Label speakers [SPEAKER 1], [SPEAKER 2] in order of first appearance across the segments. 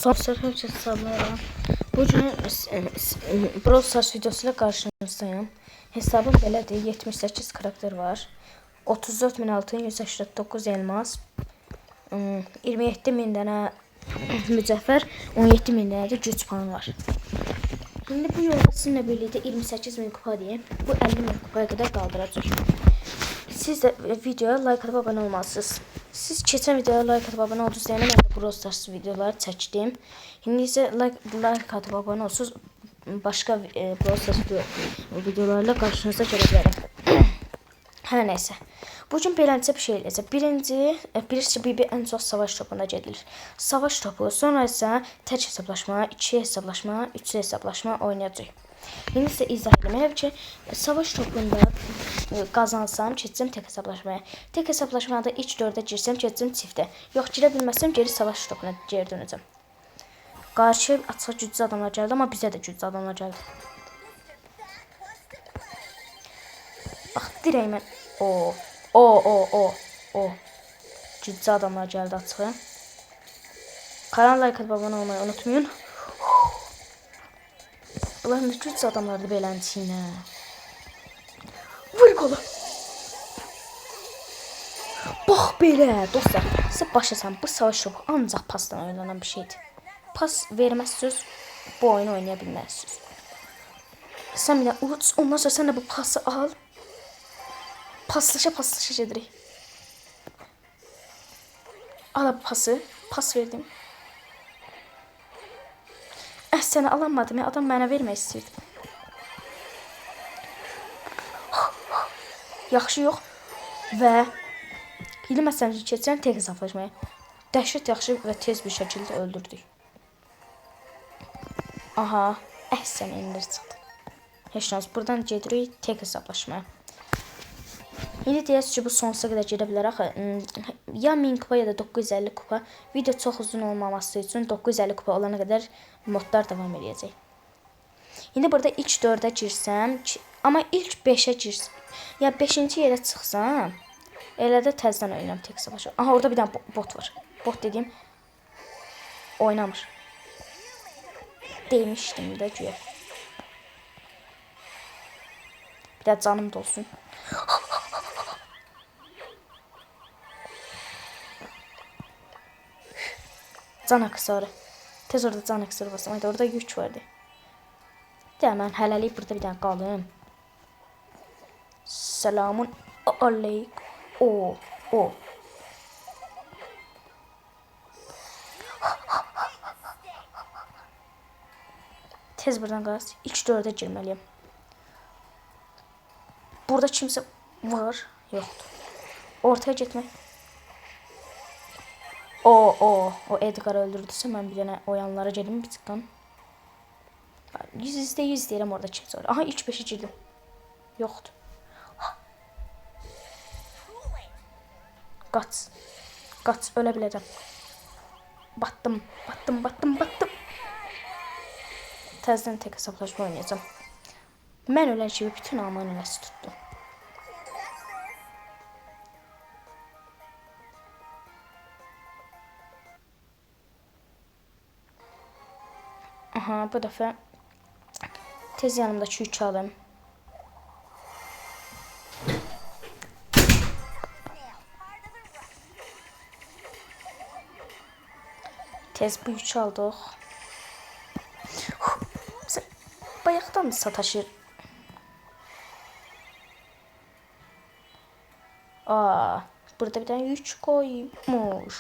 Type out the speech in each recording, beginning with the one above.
[SPEAKER 1] Dostlar, herkese selamlar. Bugün Brawl Stars videosuyla karşınızdayım. Hesabım belədir. 78 karakter var. 34.000 altın, 189 elmas, 27.000 dənə mücəffər, 17.000 dənə də güc puanı var. Şimdi bu yolda sizinlə birlikte 28.000 kupa deyim. Bu 50.000 kupaya kadar qaldıracaq. Siz de videoya like atıp abone olmalısınız. Siz keçən videoya like atıp abone oldunuz deyəndə mən də Brawl Stars videoları çəkdim. İndi isə like atıp abone olsunuz. Başqa Brawl Stars videolarla qarşınıza gələ bilərəm. Hər nəysə. Bugün beləncə bir şey eləyəcək. Birisi Bibi ən çox savaş topunda gedilir. Savaş topu, sonra isə tək hesablaşma, 2 hesablaşma, 3 hesablaşma oynayacaq. İndi isə izah eləməyəm ki, savaş topunda qazansam, keçsəm tək hesablaşmaya. Tək hesablaşmada ilk 4-ə girsəm, keçsəm çiftə. Yox, girə bilməsəm, geri savaş topuna geri dönəcəm. Qarşı açıq güclü adamlar gəldi, amma bizə də güclü adamlar gəldi. Bax, dirək mən... Güclü adamlar gəldi açığı. Kanal like atıp abone olmayı unutmayın. Bunlar ne güclü adamlardı belənciyinə. Vur qolu. Bax belə dostlar, siz başlasan bu savaş topu ancaq pasdan oynanan bir şeydir. Pas verməzsiniz, bu oyunu oynaya bilməzsiniz. Sən bir də uç, ondan sonra sən də bu pası al. Paslaşa gedirik. Al bu pası, pas verdim. Sənə alamadım ya, adam mənə vermək istəyirdi. Yaxşı yox. Və bilməsəm ki, keçən tək hesablaşmaya. Dəhşət yaxşı və tez bir şəkildə öldürdük. Aha, əhsən endir çıxdı. Heç nəyiz, buradan gedirik tək hesablaşmaya. İndi deyəs ki, bu sonsuza qədər gedə bilər axı. Ya 1000 kupa ya da 950 kupa. Video çox uzun olmaması üçün 950 kupa olana qədər modlar davam edəcək. İndi burada ilk 4-ə girsəm, amma ilk 5-ə girsəm, ya 5-ci yerə çıxsam, elə də təzdən oynayam tək hesablaşma. Aha, orada bir dənə bot var. Bot dediyim oynamır. Demişdim də güya. Bir də canım da olsun. Can aksarı. Tez orada can aksarı basam. Haydi, orada yük vardı. Deyəm, mən hələlik burada bir dənə qalım. Selamun aleykum. Tez buradan qaz. İlk 4-ə girməliyəm. Burada kimsə var? Yoxdur. Ortaya getmək. O Edgar öldürdüsə, mən bir dənə o yanlara gedim bir tıqqan. %100 deyirəm orada kimsə var. Aha, ilk 5'e girdim. Yoxdur. Qaç, ölə biləcəm. Batdım. Təzdən tək hesablaşma oynayacağım. Mən ölən kimi bütün aman eləsi tutdu. Aha, bu dəfə tez yanımdakı yükü alım. Tez bu yükü aldıq. Bayaqdan sataşır. Burada bir dənə yük qoymuş.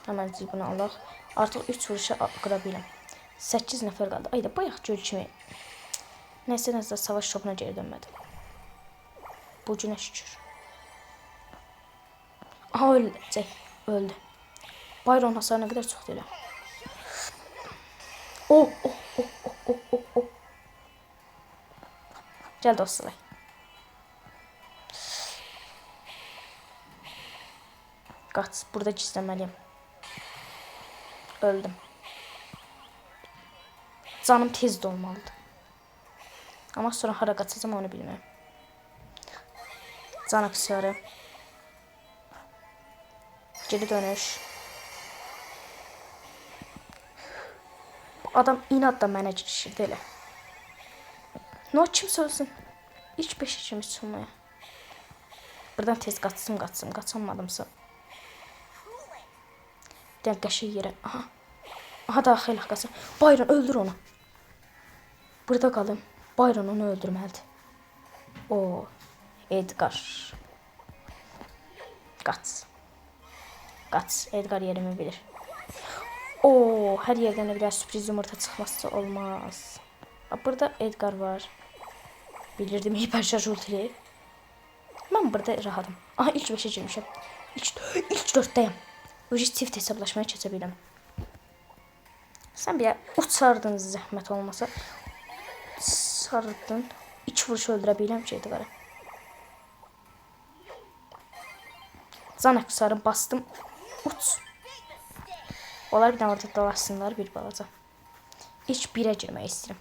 [SPEAKER 1] Həmən bunu alaq. Artıq 3 vuruşa qıra biləm. 8 nəfər qaldı. Ayda bayaq göl kimi. Nəsə savaş topuna geri dönmədim. Bu günə şükür. Aha, öldü. Bayron hasarı nə qədər çox deyil. Gəl dostlar. Qaç, burada gizlənməliyəm. Öldüm. Canım tez dolmalıdır. Ama sonra hara qaçacağım onu bilmirəm. Can aksiyarı. Geri dönüş. Adam inatla mənə girişirdi elə. No kimsə ölsün. İlk 5 kimi çıxmaya. Buradan tez qaçsın. Qaçamadımsa. Bir dənə qəşəng yerə. Aha. Aha daxil qaçsın. Byron öldür onu. Burada qalım. Byron onu öldürməlidir. O Edgar. Qaç. Edgar yerimi bilir. O hər yerdən bir sürpriz yumurta çıxması olmaz. Burada Edgar var. Bilirdim hiper şarj ultili. Ben burada rahatım. Aha ilk 5'e girmişim. İlk 4'teyim. Öyle çift hesaplaşmaya keçebilirim. Sen bir uçardın zəhmət olmasa. Sardın. 2 vuruş öldürebilirəm ki Edgar'ı. Zanak sarı bastım. Uç. Onlar bir tane orada dolaşsınlar bir balaca. İlk 1'e girmək istəyirəm.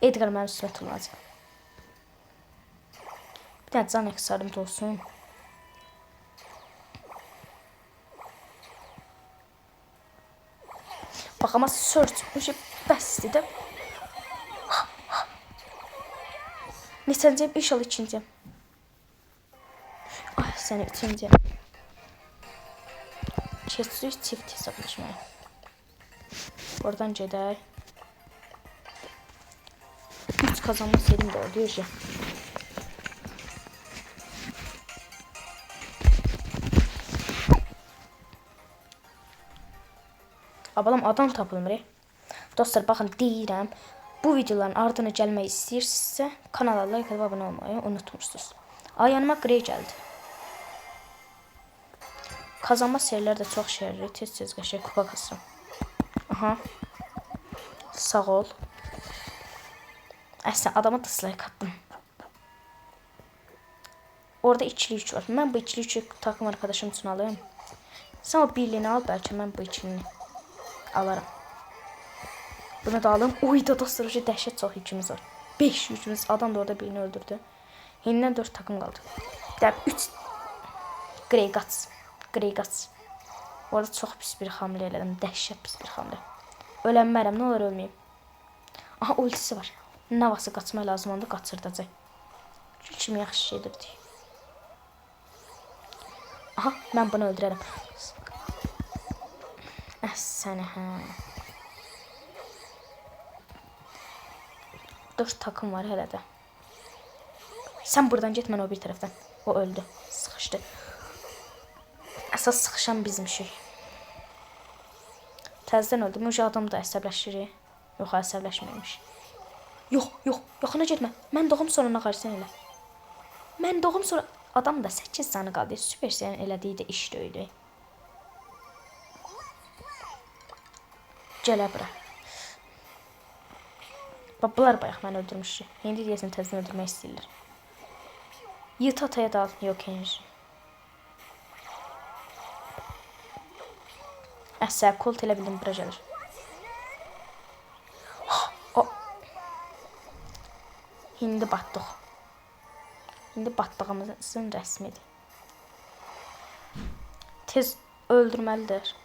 [SPEAKER 1] Edgar mənim üstümə tullanacaq. Bir tane Zanak sarım da olsun. Bak ama search bu şey bəsdir də. Neçənciyəm? İnşallah ikinciyəm. Ay səni üçüncüyəm. Keçirik çift hesablaşmaya. Oradan gedək. 3 kazanma serim de oluyor ya. Abalam adam tapılmır. Dostlar bakın deyirəm. Bu videoların ardına gəlmək istəyirsinizsə kanala like edib abunə olmayı unutmursunuz. Ay yanıma Grey gəldi. Kazanma seriləri də çox şərri. Tez qəşəng kupa kasıram. Aha. Sağ ol. Əslən adama dislike attım. Orada ikili 3 var. Mən bu ikili 3'ü takım arkadaşım üçün alayım. Sen o birliğini al, bəlkə mən bu ikilini alaram. Bunu da alım. Oy da dostlar, dəhşət çox yükümüz var. 5 yükümüz. Adam da orada birini öldürdü. Yenidən 4 takım qaldı. Bir 3 Grey qaç. Orada çox pis bir hamle elədim. Dəhşət pis bir hamle. Ölənmərəm, nə olur ölməyim. Aha ultisi var. Navası qaçmaq lazım onda qaçırdacaq. Kimi yaxşı şeydir. Aha mən bunu öldürərəm. Səni hə. 4 takım var hələ də. Sən buradan get, mən o bir tərəfdən. O öldü. Sıxışdı. Əsas sıxışan bizmişik. Təzədən öldü. Müjə adam da əsəbləşir. Yox, əsəbləşməymiş. Yox, yaxına getmə. Mən doğum sonra nə qarşısan elə. Mən doğum sonra adam da 8 canı qaldı. Supercell'in elədiyi də iş deyildi. Gələ bura. Bunlar bayaq mən öldürmüşdü. İndi deyəsən təzədən öldürmək istəyirlər. Yıt ataya da al. Yox enerji. Əsəb kolt elə bildim bura gəlir. İndi batdıq. İndi batdığımızın rəsmidir. Tez öldürməlidir.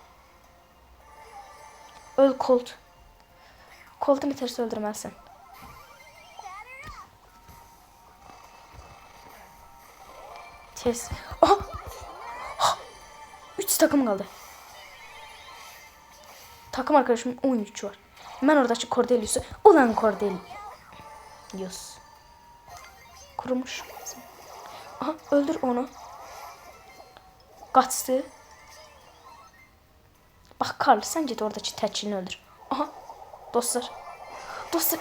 [SPEAKER 1] Öl kolt. Koltun itərsə öldürməlisin. Tez. Aha! 3 takım qaldı. Takım arkadaşımın 13 var. Mən oradakı Cordelius'u. Ulan Cordelius. Kurumuş. Aha öldür onu. Qaçdı. Bak Karl sen git oradakı təkilini öldür. Aha. Dostlar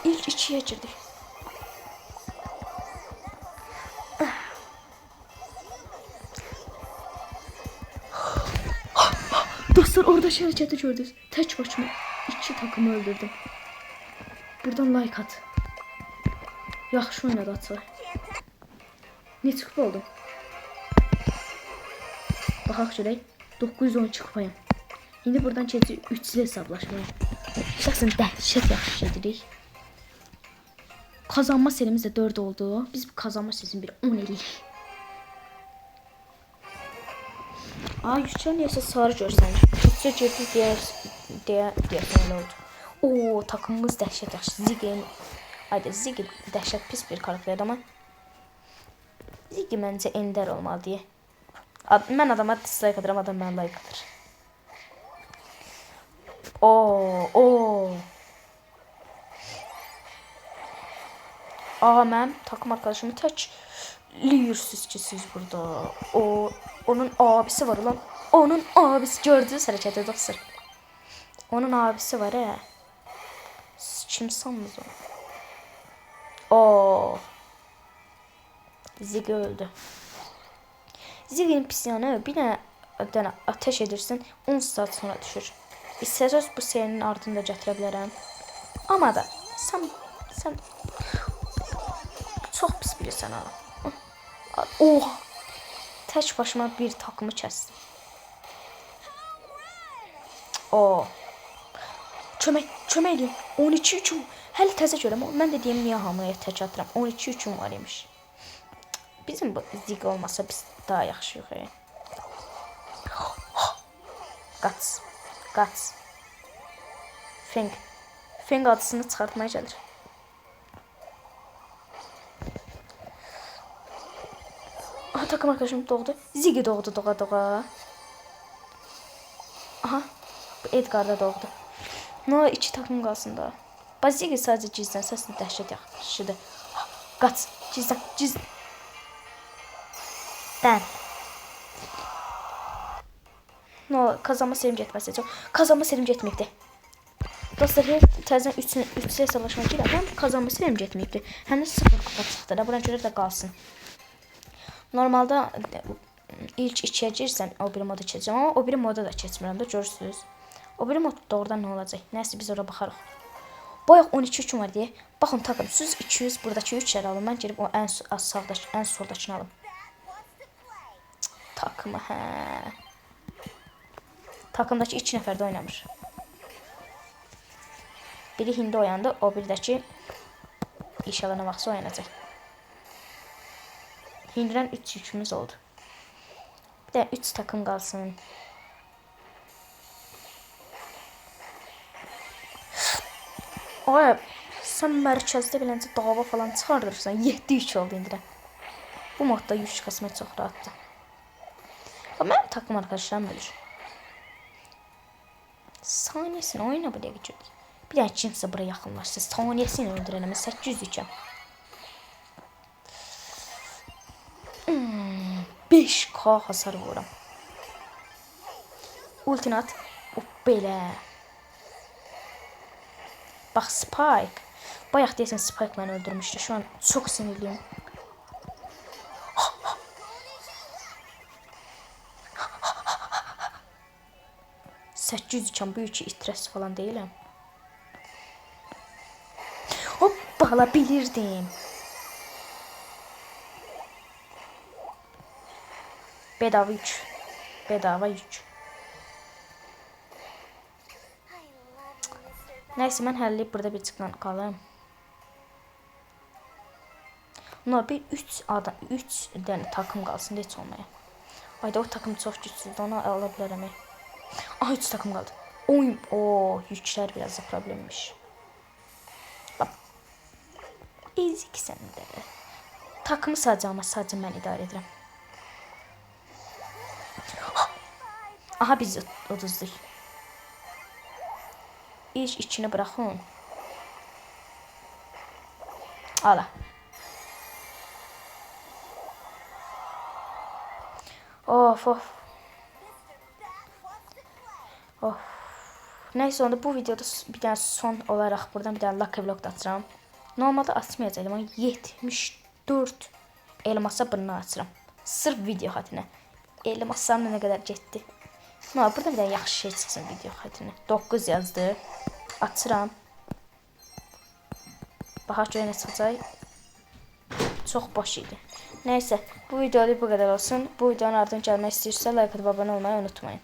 [SPEAKER 1] ilk 2'ye girdik. Dostlar orada hərəkəti gördünüz. Tək başıma 2 takımı öldürdüm. Buradan like at. Yaxşı oynadı atsa. Neçə kupa oldu? Baxaq görək. 912 kupayım. İndi buradan keçir 3'lü hesablaşmaya. Şəxsən dəhşət yaxşı edirik. Kazanma serimiz də 4 oldu. Biz bu kazanma serisini bir 10 eləyirik. Aa, yüzçə neyəsə sarı görsənir. Yüzçə girdi deyə öyle oldu. Oo, takımımız dəhşət yaxşı. Ziggy, haydi Ziggy dəhşət pis bir karakterdir ama Ziggy məncə ender olmalı deyə. Mən adama dislike atıram, adam mənə like atır. Oo. Aha, mənim takım arkadaşımı təkliyirsiniz ki siz burada. Onun abisi var ulan. Onun abisi, gördünüz hərəkəti dostlar. Onun abisi var ya. Siz kimsiniz o? Ziggy öldü. Ziggy'nin pis yanı bir dənə ateş edirsən 10 saat sonra düşür. İstəsəz bu serinin ardını da gətirə bilərəm. Amma da sən çox pis bilirsən ha. Oha. Tək başıma bir takımı kəsdim. Kömək edin. 12-3 hələ təzə görəm. Mən də deyim niyə hamıya tək atıram. 12-3 var imiş. Bizim bu Ziggy olmasa biz daha yaxşıyıq. Qaç. Feng adısını çıxartmaya gəlir. Aha, takım arkadaşım doğdu. Ziggy doğdu doğa. Aha, bu Edgar da doğdu. No, 2 takım qalsın da. Ziggy sadəcə gizlən səsini dəhşət yaxşıdır. Qaç, gizlən. Ben. No, kazanma serim getməsə. Kazanma serim getməyibdi. Dostlar, təzədən 3 hesablaşma girəm. Kazanma serim getməyibdi. Həm də 0 kupa çıxdı da. Buna görə də qalsın. Normalda ilk 2-yə girsəm o biri moda keçəcəm. Amma o biri moda da keçmirəm də, görürsünüz. O biri modda oradan nə olacaq? Nəsə biz ora baxarıq. Bayaq 12-3 var deyə. Baxın takım, siz 200 buradakı 3 yer alın. Mən girib o ən sağdakı, ən soldakını alım. Takımı, hə. Takımdakı 2 nəfər də oynamır. Biri hindi oyandı, o birdəki inşallah nə vaxtsa oyanacaq. Hindidən 3 yükümüz oldu. Bir də 3 takım qalsın. Ay, sən mərkəzdə biləncə dava falan çıxardırsan. 7-3 oldu indidən. Bu modda yük kasmaq çox rahatdır. Mənim takım arkadaşlarım ölür. Saniyesini oyna bu dəqiqə. Bir dənə kimsə buraya yaxınlaşsa, saniyesini öldürənəmə 800-ükəm. 5k hasar vuram. Ultini at. Belə. Bax, Spike. Bayaq deyəsən Spike məni öldürmüşdü. Şu an çox sinirliyim. %800 bu iki itres falan değilim. Hoppala, bilirdim. Bedava yük. Bedava yük. Neyse, mən həlləyib burada bir çıxdan qalım. No, bir 3 dənə takım qalsın heç olmaya. Ayda o takım çox gücsüzdür, onu ala bilərəm. Aha, 3 takım qaldı. Yüklər biraz da problemmiş. Ezik səndə. Takımı sadəcə mən idarə edirəm. Aha, biz uduzduk. İlk içini bırakın. Ala. Of. Neyse, onda bu videoda bir tane son olarak buradan bir tane Lucky Vlog da atacağım. Normalde atmayacağım ama 74 elmasa bunu açıram. Sırf video xətrinə. Elmaslarla ne kadar getdi. No, burada bir tane yaxşı şey çıxsın video xətrinə. 9 yazdı. Açıram. Baxaq görək nə çıxacaq. Çox boş idi. Neyse, bu videoda bu kadar olsun. Bu videonun ardından gəlmək istəyirsə like atıp abone olmayı unutmayın.